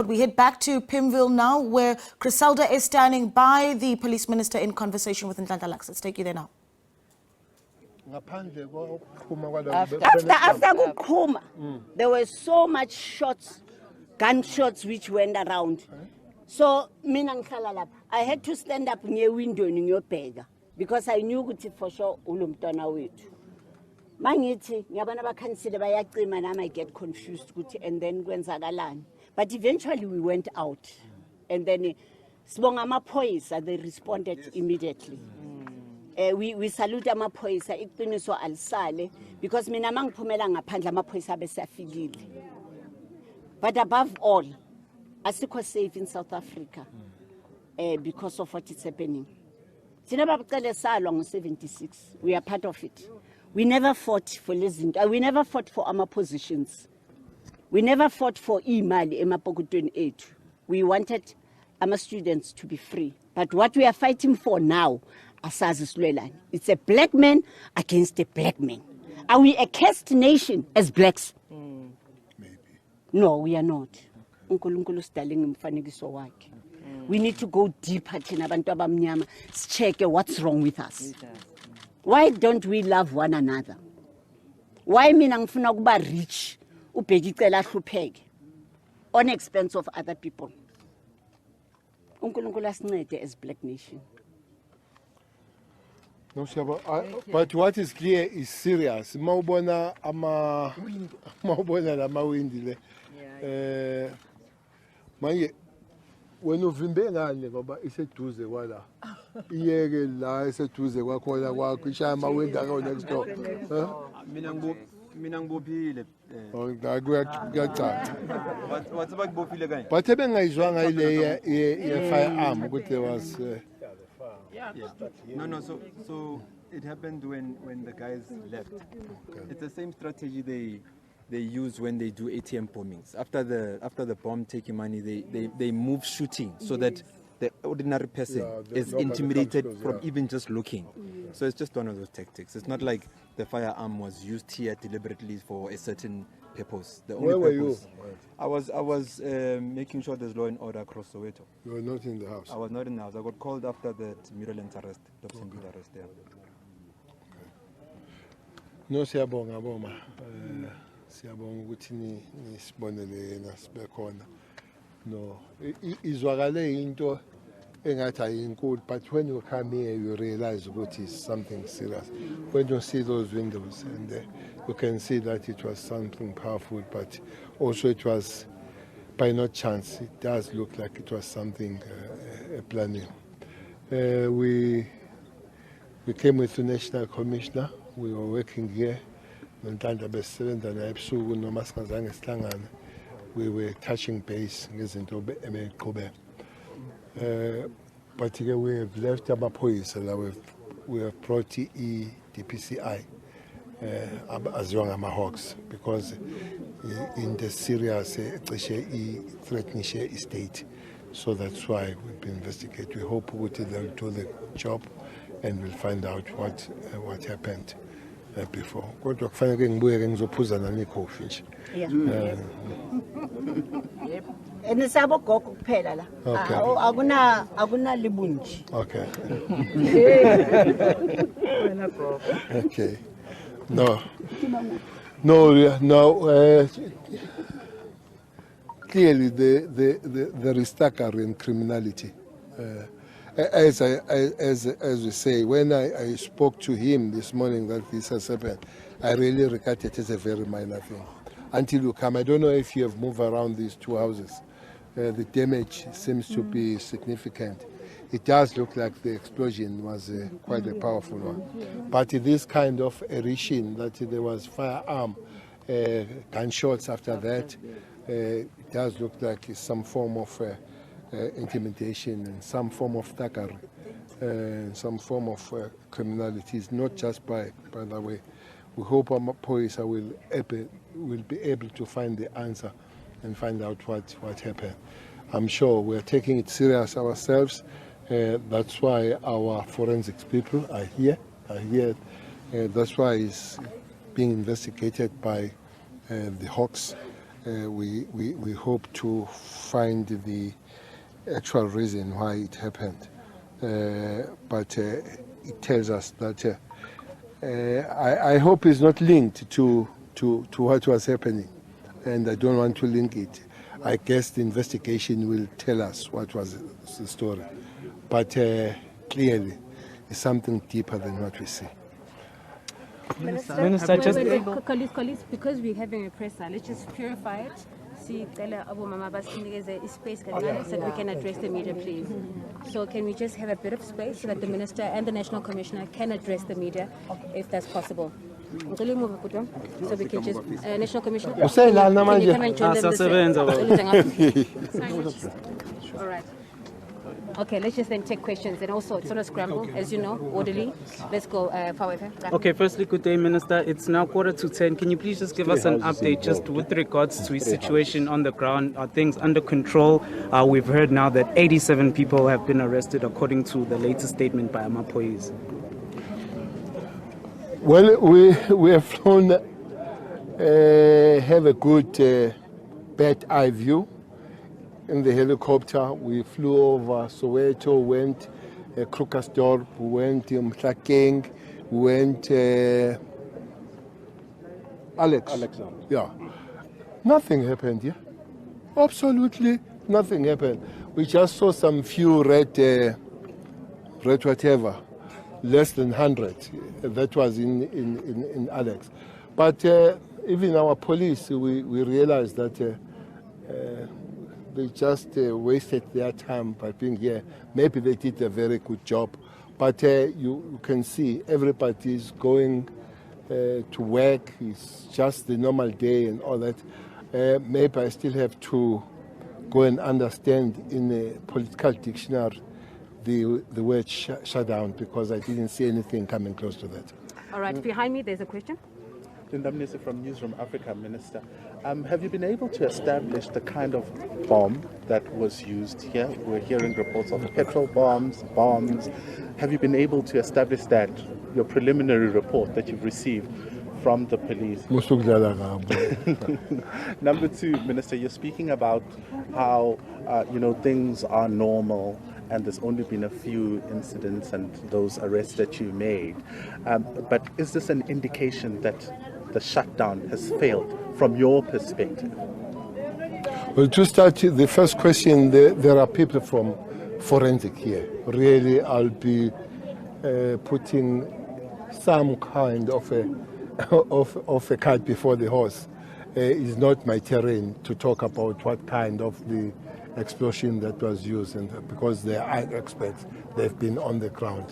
We head back to Pimville now, where Griselda is standing by the police minister in conversation with Nhlanhla. Let's take you there now. After Kukhuma, there were so much shots, gunshots which went around. So, I had to stand up near window in your pega because I knew for sure ulumtana wethu. Mangithi ngiyabona bakhansile bayacima nami I get confused and then kwenzakalani. But eventually we went out and then sibonga amaphoyisa, they responded immediately. We salute amaphoyisa iqiniso alisale because mina mangiphumela ngaphandle amaphoyisa besafikile. But above all, asikho safe in South Africa because of what is happening. Sina babacele salwa ngo-76. We are part of it. We never fought for we never fought for our positions. We never fought for imali emapokotweni ethu. We wanted our students to be free. But what we are fighting for now, asazi silwelani, it's a black man against a black man. Are we a caste nation as blacks? Maybe. No, we are not. uNkulunkulu sidalinga umfanekiso wakhe. We need to go deeper thina abantu abamnyama, check what's wrong with us. Why don't we love one another? Why mina ngifuna kuba rich uBheki Cele ahlupheke on expense of other people? uNkulunkulu asincede as black nation. No, but what is clear is serious. Mawubona lamawindi le. Manje wena uvimbe ngane ngoba iseduze kwala. Iyeke la iseduze kwakhona kwakho ishaya amawindi akawo next door. Mina ngibophile. Kuyacaca. Wathi bakubophile kanye. But ebengayizwanga ile ye firearm ukuthi was Yes. No. So it happened when the guys left. Okay. It's the same strategy they use when they do ATM bombings. After the bomb taking money, they move shooting so that the ordinary person is intimidated from even just looking. So it's just one of those tactics. It's not like the firearm was used here deliberately for a certain purpose. The only Where were purpose, you? I was making sure there's law and order across Soweto. You were not in the house. I was not in the house. I got called after that Muralent's arrest, Dobson arrest there. No, siyabonga boma. Siyabonga ukuthi nisibonele yena sibe khona. No, izwakale into engathi ayinkulu, but when you come here you realize what is something serious. When you see those windows and you can see that it was something powerful, but also it was by no chance. It does look like it was something planning. We came with the National Commissioner. We were working here. We were touching base. But we have left Amaphoyisa. We have brought DPCI as young Hawks because in the serious threatening state. So that's why we've been investigating. We hope they'll do the job and we'll find out what happened before. Kodwa kufanele ngibuye ngizophuza nani coffee nje. Enisabo gogo kuphela la. Akuna libunji. Okay. Okay. No. Clearly, there is staggering criminality. As we say, when I spoke to him this morning that this has happened, I really regard it as a very minor thing. Until you come, I don't know if you have moved around these two houses. The damage seems to be significant. It does look like the explosion was quite a powerful one. But this kind of erection, that there was firearm, gunshots after that, it does look like some form of intimidation and some form of thuggery, some form of criminality. It's not just by the way. We hope our police will be able to find the answer and find out what happened. I'm sure we're taking it serious ourselves. That's why our forensics people are here. That's why it's being investigated by the Hawks. we hope to find the actual reason why it happened. But it tells us that I hope it's not linked to what was happening, and I don't want to link it. I guess the investigation will tell us what was the story. But clearly, it's something deeper than what we see. Minister, just colleagues, because we're having a presser, let's just purify it. See, space so that we can address the media, please. So can we just have a bit of space so that the minister and the national commissioner can address the media, if that's possible? So we can just national commissioner. Can you come and join them? All right. Okay, let's just then take questions. And also, it's not a scramble, as you know, orderly. Let's go, okay, firstly, good day, Minister. It's now 10:15. Can you please just give us an update just with regards to the situation on the ground? Are things under control? We've heard now that 87 people have been arrested, according to the latest statement by Amapoyis. Well, we have flown, have a good bird eye view. In the helicopter, we flew over Soweto, went Krugersdorp, went Mhlakeng, went Alexander. Yeah. Nothing happened here. Absolutely nothing happened. We just saw some few red whatever, less than 100. That was in Alex. But even our police, we realized that they just wasted their time by being here. Maybe they did a very good job. But you can see everybody is going to work. It's just the normal day and all that. Maybe I still have to go and understand in a political dictionary the word shutdown, because I didn't see anything coming close to that. All right, behind me there's a question. Nhlanhla from Newsroom Africa, Minister. Have you been able to establish the kind of bomb that was used here? We're hearing reports of petrol bombs. Have you been able to establish that, your preliminary report that you've received from the police? Number two, Minister, you're speaking about how things are normal and there's only been a few incidents and those arrests that you made. But is this an indication that the shutdown has failed from your perspective? Well, to start the first question, there are people from forensic here. Really, I'll be putting some kind of a cart before the horse. It's not my terrain to talk about what kind of the explosion that was used, and because they are experts, they've been on the ground.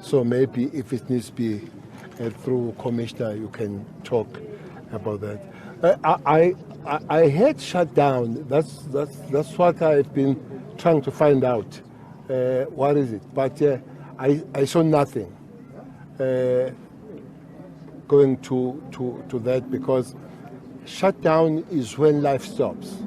So maybe if it needs to be through Commissioner, you can talk about that. I had shut down. That's what I've been trying to find out. What is it? But I saw nothing going to that, because shutdown is when life stops.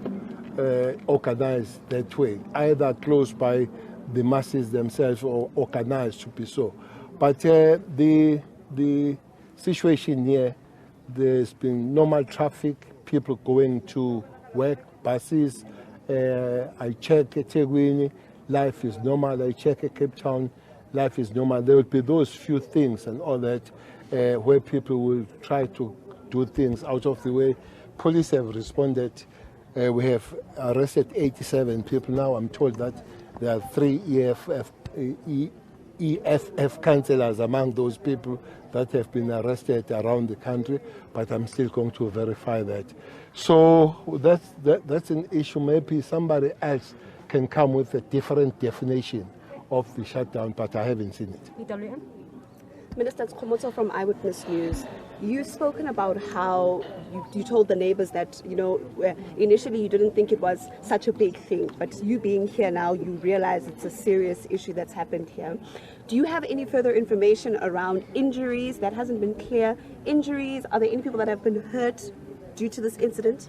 Organized that way, either closed by the masses themselves or organized to be so. But the situation here, there's been normal traffic, people going to work, buses. I check eThekwini, life is normal. I check Cape Town, life is normal. There will be those few things and all that where people will try to do things out of the way. Police have responded. We have arrested 87 people now. I'm told that there are 3 EFF councillors among those people that have been arrested around the country, but I'm still going to verify that. So that's an issue. Maybe somebody else can come with a different definition of the shutdown, but I haven't seen it. EWM? Minister Komoto from Eyewitness News. You've spoken about how you told the neighbors that, initially you didn't think it was such a big thing, but you being here now, you realize it's a serious issue that's happened here. Do you have any further information around injuries? That hasn't been clear. Injuries, are there any people that have been hurt due to this incident?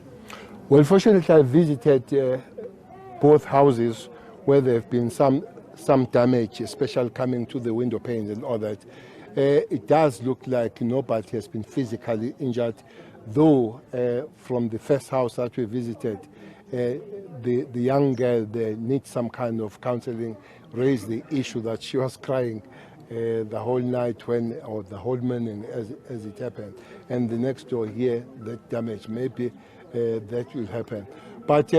Well, fortunately, I visited both houses where there have been some damage, especially coming to the window panes and all that. It does look like nobody has been physically injured. though from the first house that we visited, the young girl there needs some kind of counseling, raised the issue that she was crying the whole night or the whole morning as it happened. And the next door here, that damage, maybe that will happen. But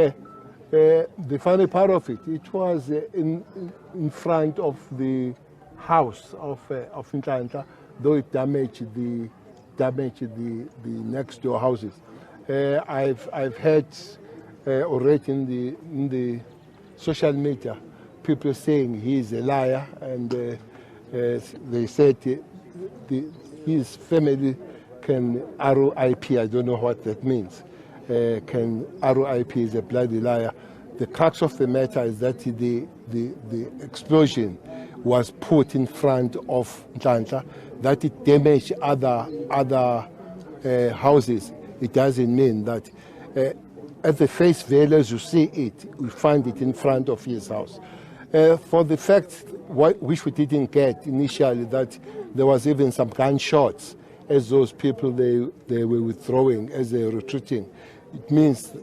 the funny part of it was in front of the house of Nhlanhla, though it damaged the next door houses. I've heard already in the social media people saying he's a liar, and they said his family can RIP. I don't know what that means. Can RIP is a bloody liar. The crux of the matter is that the explosion was put in front of Nhlanhla, that it damaged other houses. It doesn't mean that at the face value as you see it, we find it in front of his house. For the fact which we didn't get initially, that there was even some gunshots as those people they were withdrawing, as they were retreating. It means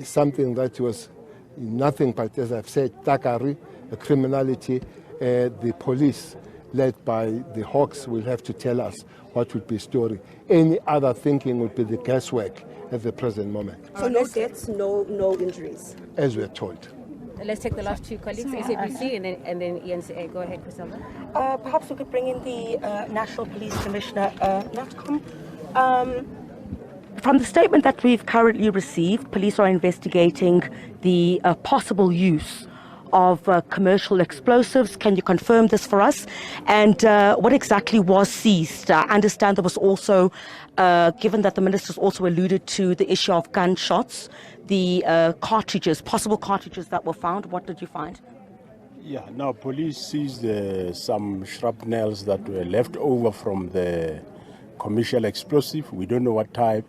something that was nothing but, as I've said, thuggery, a criminality. The police, led by the Hawks, will have to tell us what would be story. Any other thinking would be the guesswork at the present moment. So no deaths, no injuries? As we're told. Let's take the last two colleagues, SABC and then ENCA. Go ahead, Griselda. Perhaps we could bring in the National Police Commissioner, NATCOM. From the statement that we've currently received, police are investigating the possible use of commercial explosives. Can you confirm this for us? And what exactly was seized? I understand there was also, given that the minister's also alluded to the issue of gunshots, the cartridges, possible cartridges that were found. What did you find? Yeah, now police seized some shrapnels that were left over from the commercial explosive. We don't know what type,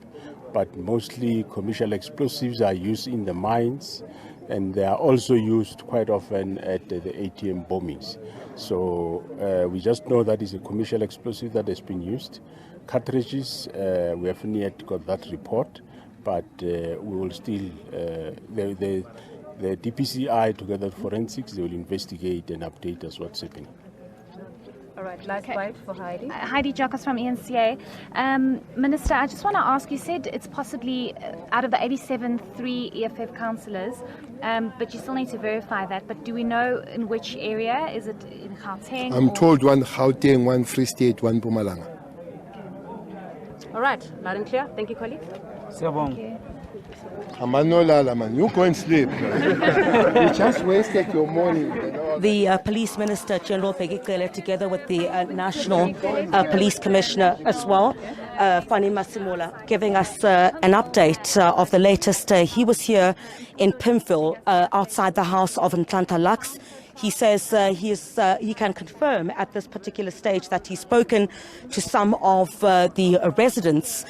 but mostly commercial explosives are used in the mines, and they are also used quite often at the ATM bombings. So we just know that is a commercial explosive that has been used. Cartridges, we haven't yet got that report, but we will still, the DPCI together with forensics, they will investigate and update us what's happening. All right, last bite for Heidi. Heidi Jacobs from ENCA. Minister, I just want to ask, you said it's possibly out of the 87, 3 EFF councillors, but you still need to verify that. But do we know in which area? Is it in Gauteng? I'm told one Gauteng, one Free State, one Mpumalanga. All right, loud and clear. Thank you, colleague. Amanolala, man, you go and sleep. You just wasted your morning. The Police Minister, General Bheki Cele, together with the National Police Commissioner as well, Fani Masimola, giving us an update of the latest. He was here in Pimville, outside the house of Nhlanhla. He says he can confirm at this particular stage that he's spoken to some of the residents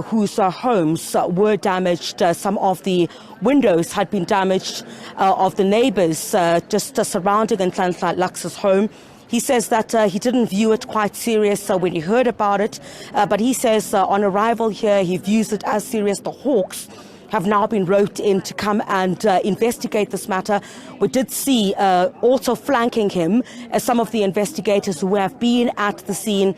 whose homes were damaged. Some of the windows had been damaged of the neighbors just surrounding Nhlanhla's home. He says that he didn't view it quite serious when he heard about it, but he says on arrival here he views it as serious. The Hawks have now been roped in to come and investigate this matter. We did see also flanking him some of the investigators who have been at the scene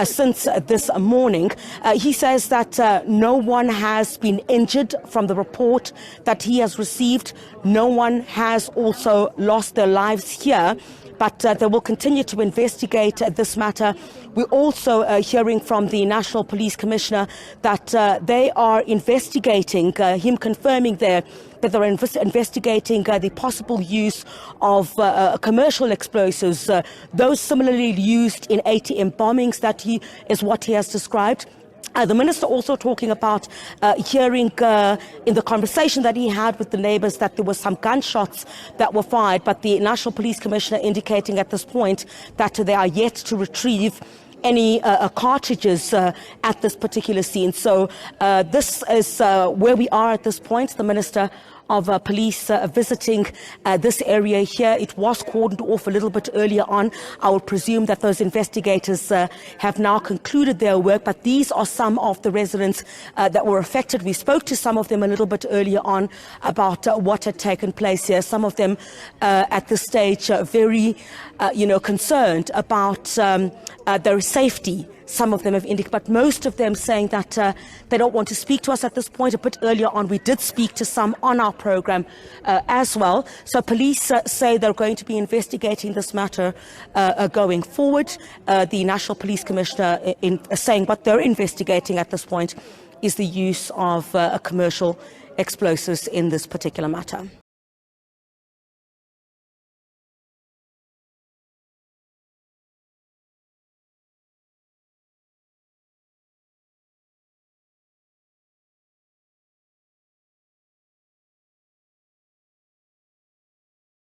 since this morning. He says that no one has been injured from the report that he has received. No one has also lost their lives here, but they will continue to investigate this matter. We're also hearing from the National Police Commissioner that they are investigating, him confirming there that they're investigating the possible use of commercial explosives, those similarly used in ATM bombings. That is what he has described. The minister also talking about hearing in the conversation that he had with the neighbors that there were some gunshots that were fired, but the National Police Commissioner indicating at this point that they are yet to retrieve any cartridges at this particular scene. So this is where we are at this point. The minister of police visiting this area here. It was cordoned off a little bit earlier on. I would presume that those investigators have now concluded their work, but these are some of the residents that were affected. We spoke to some of them a little bit earlier on about what had taken place here. Some of them at this stage very concerned about their safety. Some of them have indicated, but most of them saying that they don't want to speak to us at this point. A bit earlier on, we did speak to some on our program as well. So police say they're going to be investigating this matter going forward. The National Police Commissioner saying what they're investigating at this point is the use of commercial explosives in this particular matter.